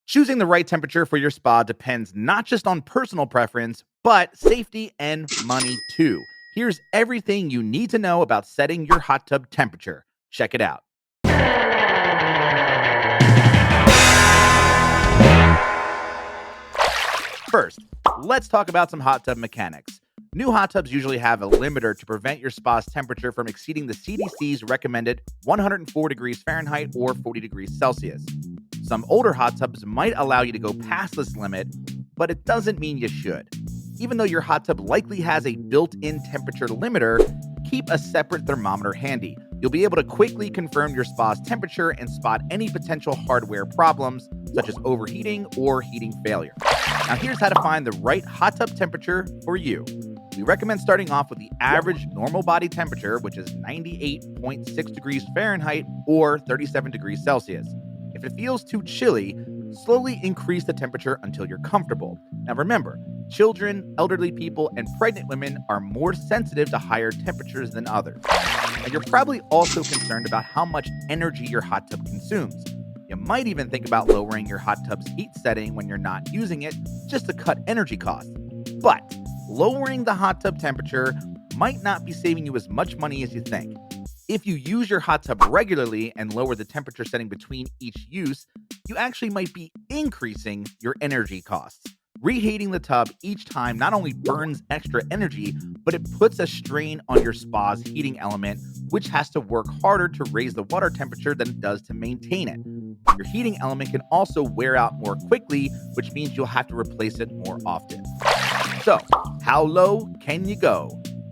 Choosing the right temperature for your spa depends not just on personal preference, but safety and money too. Here's everything you need to know about setting your hot tub temperature. Check it out. First, let's talk about some hot tub mechanics. New hot tubs usually have a limiter to prevent your spa's temperature from exceeding the CDC's recommended 104 degrees Fahrenheit or 40 degrees Celsius. Some older hot tubs might allow you to go past this limit, but it doesn't mean you should. Even though your hot tub likely has a built-in temperature limiter, keep a separate thermometer handy. You'll be able to quickly confirm your spa's temperature and spot any potential hardware problems, such as overheating or heating failure. Now here's how to find the right hot tub temperature for you. We recommend starting off with the average normal body temperature, which is 98.6 degrees Fahrenheit or 37 degrees Celsius. If it feels too chilly, slowly increase the temperature until you're comfortable. Now remember, children, elderly people, and pregnant women are more sensitive to higher temperatures than others. And you're probably also concerned about how much energy your hot tub consumes. You might even think about lowering your hot tub's heat setting when you're not using it, just to cut energy costs. But lowering the hot tub temperature might not be saving you as much money as you think. If you use your hot tub regularly and lower the temperature setting between each use, you actually might be increasing your energy costs. Reheating the tub each time not only burns extra energy, but it puts a strain on your spa's heating element, which has to work harder to raise the water temperature than it does to maintain it. Your heating element can also wear out more quickly, which means you'll have to replace it more often. So, how low can you go?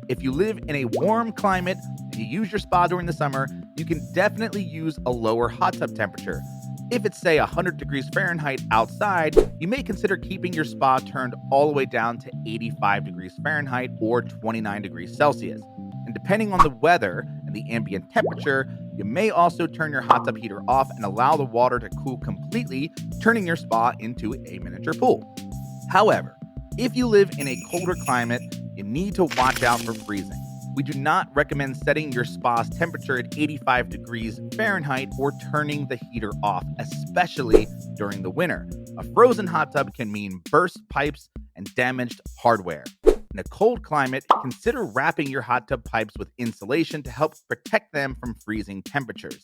If you live in a warm climate and you use your spa during the summer, you can definitely use a lower hot tub temperature. If it's, say, 100 degrees Fahrenheit outside, you may consider keeping your spa turned all the way down to 85 degrees Fahrenheit or 29 degrees Celsius. And depending on the weather and the ambient temperature, you may also turn your hot tub heater off and allow the water to cool completely, turning your spa into a miniature pool. However, if you live in a colder climate, you need to watch out for freezing. We do not recommend setting your spa's temperature at 85 degrees Fahrenheit or turning the heater off, especially during the winter. A frozen hot tub can mean burst pipes and damaged hardware. In a cold climate, consider wrapping your hot tub pipes with insulation to help protect them from freezing temperatures.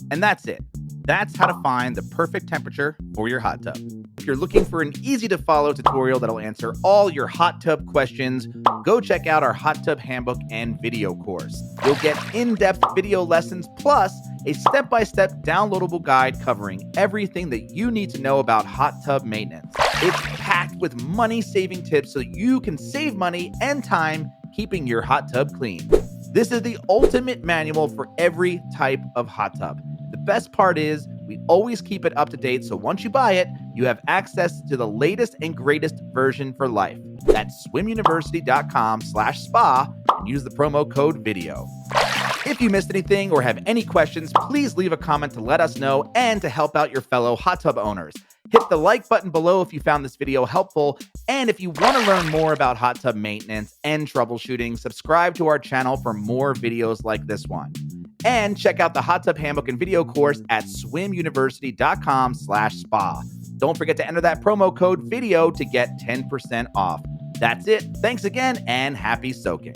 And that's it. That's how to find the perfect temperature for your hot tub. If you're looking for an easy-to-follow tutorial that'll answer all your hot tub questions, go check out our hot tub handbook and video course. You'll get in-depth video lessons plus a step-by-step downloadable guide covering everything that you need to know about hot tub maintenance. It's packed with money-saving tips so you can save money and time keeping your hot tub clean. This is the ultimate manual for every type of hot tub. The best part is we always keep it up to date, so once you buy it, you have access to the latest and greatest version for life. That's swimuniversity.com/spa and use the promo code VIDEO. If you missed anything or have any questions, please leave a comment to let us know and to help out your fellow hot tub owners. Hit the like button below if you found this video helpful, and if you want to learn more about hot tub maintenance and troubleshooting, subscribe to our channel for more videos like this one. And check out the hot tub handbook and video course at swimuniversity.com/spa. Don't forget to enter that promo code VIDEO to get 10% off. That's it. Thanks again and happy soaking.